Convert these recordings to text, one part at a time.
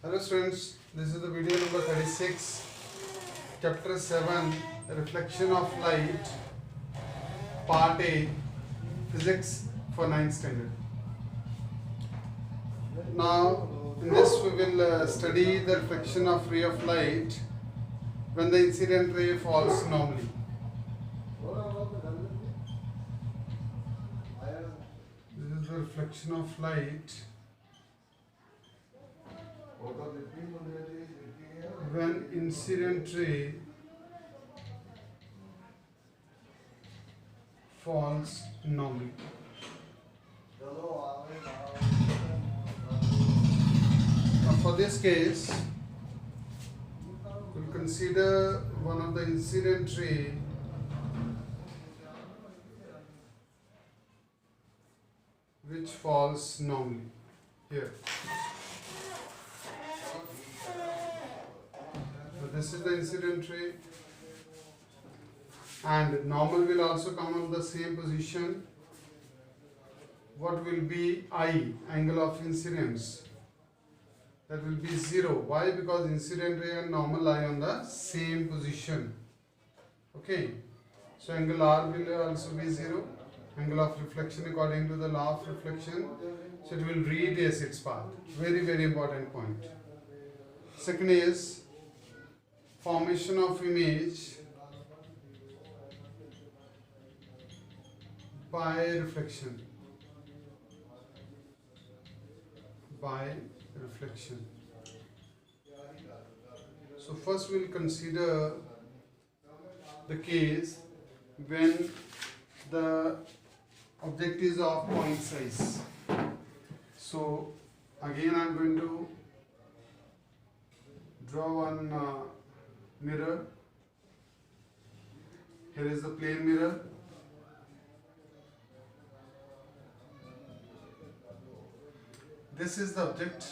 Hello students, this is the video number 36, chapter 7, reflection of light, part A, physics for 9th standard. Now in this we will study the reflection of ray of light when the incident ray falls normally. This is the reflection of light when incident ray falls normally. Now for this case, we'll consider one of the incident ray which falls normally here. So this is the incident ray, and normal will also come on the same position. What will be I, angle of incidence? That will be 0. Why? Because incident ray and normal lie on the same position. Okay. So angle R will also be 0. Angle of reflection according to the law of reflection. So it will retrace its path. Very, very important point. Second is formation of image by reflection. By reflection. So first we will consider the case when the object is of point size. So again I am going to draw one mirror. Here is the plane mirror. This is the object.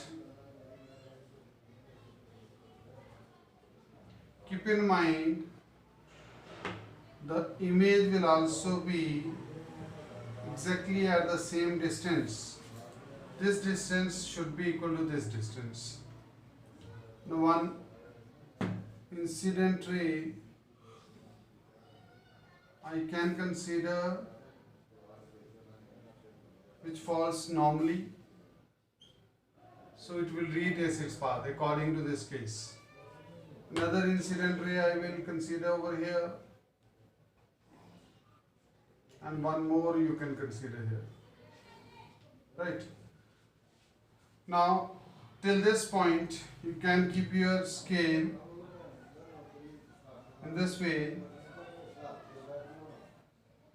Keep in mind the image will also be exactly at the same distance. This distance should be equal to this distance. Now one incident ray I can consider which falls normally. So it will retrace its path according to this case. Another incident ray I will consider over here, and one more you can consider here. Right. Now till this point you can keep your scale in this way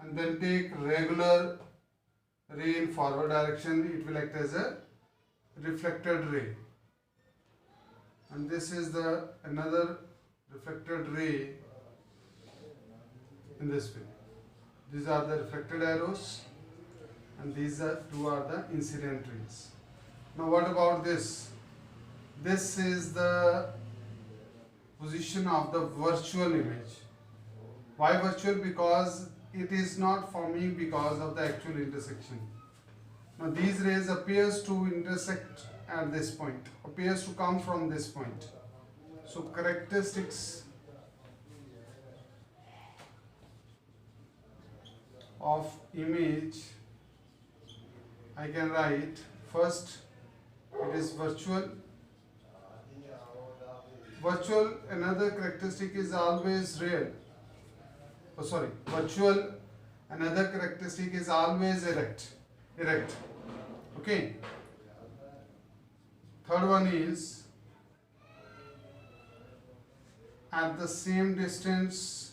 and then take regular ray in forward direction. It will act as a reflected ray, and this is the another reflected ray in this way. These are the reflected arrows and these two are the incident rays. Now what about this? This is the position of the virtual image. Why virtual? Because it is not forming because of the actual intersection. Now these rays appears to intersect at this point, appears to come from this point. So characteristics of image I can write. First, it is virtual. Virtual, another characteristic is always real. Oh sorry, virtual, another characteristic is always erect. Okay. Third one is at the same distance,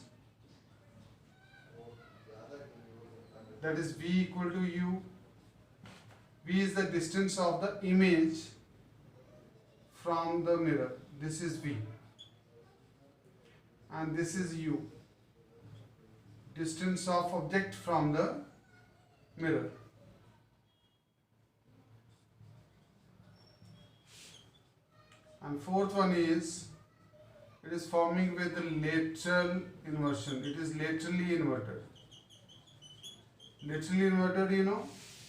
that is V equal to U. V is the distance of the image from the mirror. This is V. And this is U. Distance of object from the mirror. And fourth one is it is forming with the lateral inversion. It is laterally inverted. Laterally inverted,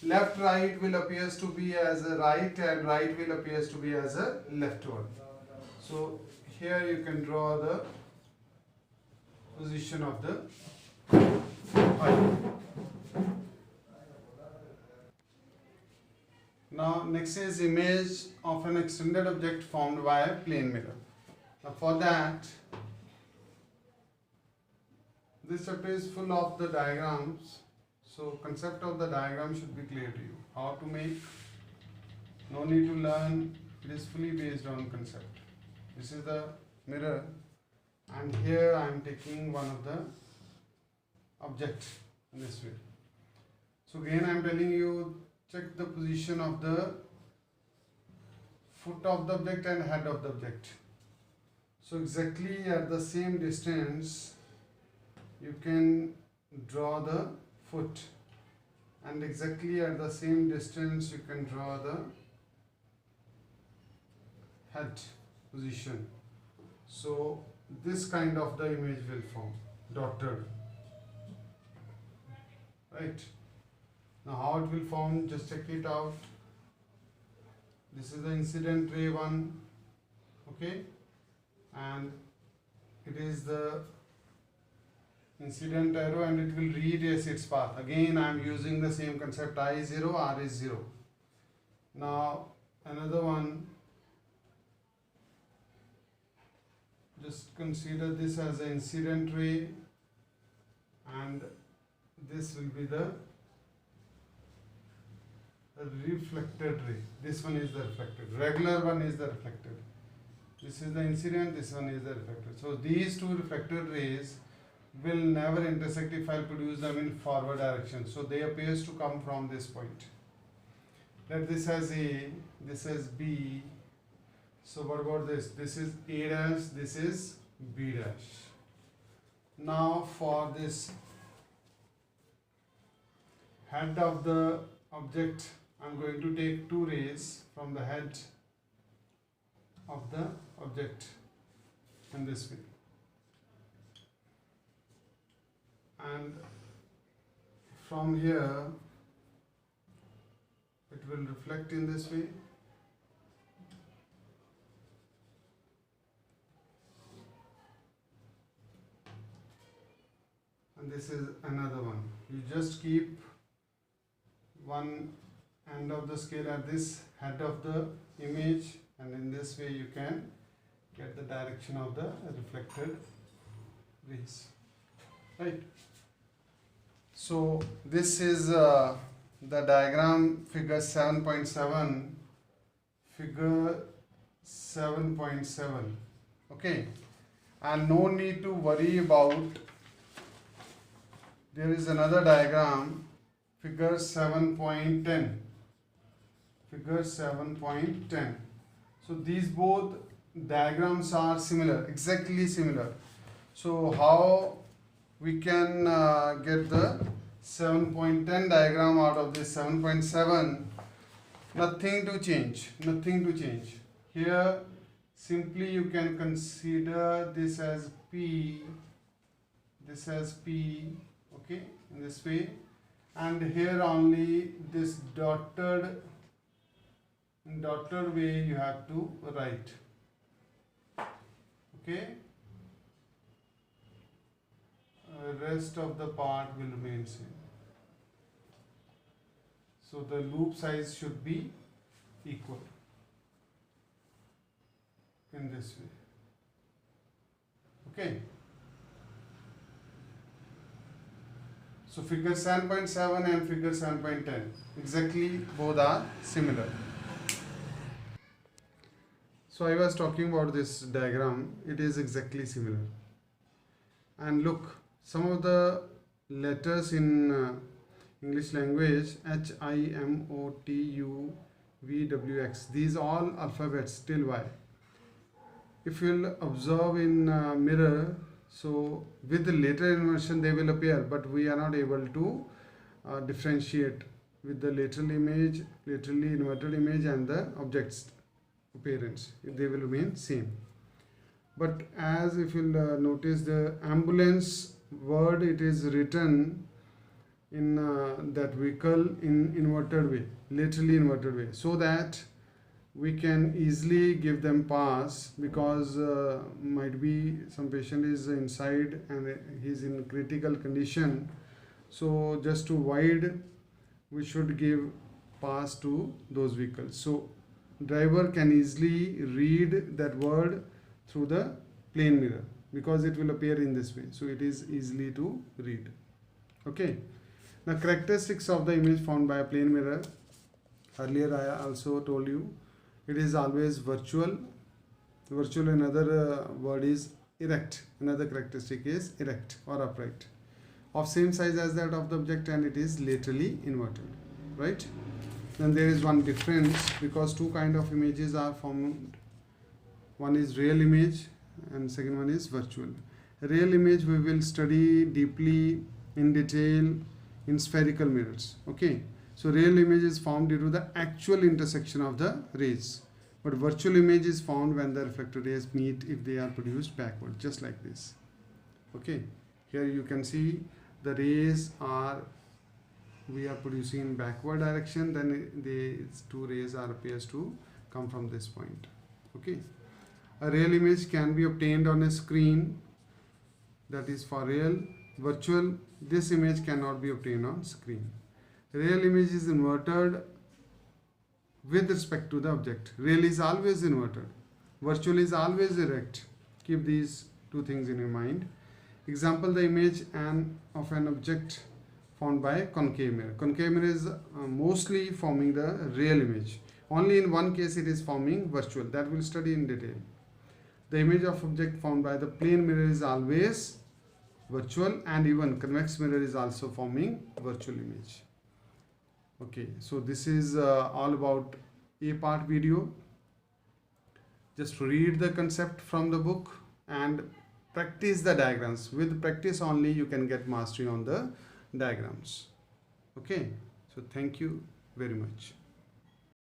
left right will appears to be as a right and right will appears to be as a left one. So here you can draw the position of the eye. Now next is image of an extended object formed by a plane mirror. Now for that, this chapter is full of the diagrams, so concept of the diagram should be clear to you. How to make, no need to learn, it is fully based on concept. This is the mirror and here I am taking one of the object in this way. So again I am telling you, check the position of the foot of the object and head of the object. So exactly at the same distance you can draw the foot, and exactly at the same distance you can draw the head position. So this kind of the image will form, dotted, right? Now how it will form, just check it out. This is the incident ray one, okay, and it is the incident arrow and it will retrace its path. Again I am using the same concept, I is 0, R is 0. Now another one, just consider this as an incident ray and this will be the reflected ray. This one is the reflected, regular one is the reflected. This is the incident, this one is the reflected. So these two reflected rays will never intersect if I produce them in forward direction. So they appears to come from this point. Let this as A, this as B. So what about this? This is A dash, this is B dash. Now for this head of the object, I am going to take two rays from the head of the object in this way. And from here it will reflect in this way. And this is another one. You just keep one end of the scale at this head of the image, and in this way you can get the direction of the reflected rays, right? So this is the diagram figure 7.7, figure 7.7, okay, and no need to worry about, there is another diagram figure 7.10, figure 7.10. So these both diagrams are similar, exactly similar. So how we can get the 7.10 diagram out of this 7.7? Nothing to change, nothing to change. Here simply you can consider this as P, this as P, okay, in this way, and here only this dotted way you have to write, okay. Rest of the part will remain same. So the loop size should be equal in this way, okay. So figure 7.7 and figure 7.10, exactly both are similar. So I was talking about this diagram, it is exactly similar. And look, some of the letters in English language, H, I, M, O, T, U, V, W, X, these all alphabets till Y. If you'll observe in mirror, so with the later inversion they will appear, but we are not able to differentiate with the lateral image, laterally inverted image and the object's appearance. They will remain same. But as if you'll notice the ambulance word, it is written in that vehicle in inverted way, laterally inverted way, so that we can easily give them pass, because might be some patient is inside and he's in critical condition. So just to avoid, we should give pass to those vehicles. So driver can easily read that word through the plane mirror, because it will appear in this way, so it is easily to read. Okay. Now characteristics of the image found by a plane mirror. Earlier I also told you, it is always virtual. Virtual, another word is erect. Another characteristic is erect or upright, of same size as that of the object, and it is laterally inverted, right? Then there is one difference, because two kind of images are formed. One is real image and second one is virtual. Real image we will study deeply in detail in spherical mirrors. Okay, so real image is formed due to the actual intersection of the rays, but virtual image is found when the reflected rays meet if they are produced backward, just like this. Okay, here you can see the rays are, we are producing in backward direction, then these two rays are appears to come from this point. Okay, a real image can be obtained on a screen, that is for real. Virtual, this image cannot be obtained on screen. Real image is inverted with respect to the object. Real is always inverted, virtual is always erect. Keep these two things in your mind. Example, the image of an object found by concave mirror. Concave mirror is mostly forming the real image. Only in one case it is forming virtual, that we'll study in detail. The image of object found by the plane mirror is always virtual, and even convex mirror is also forming virtual image. Okay, so this is all about A part video. Just read the concept from the book and practice the diagrams. With practice only you can get mastery on the diagrams. Okay, so thank you very much.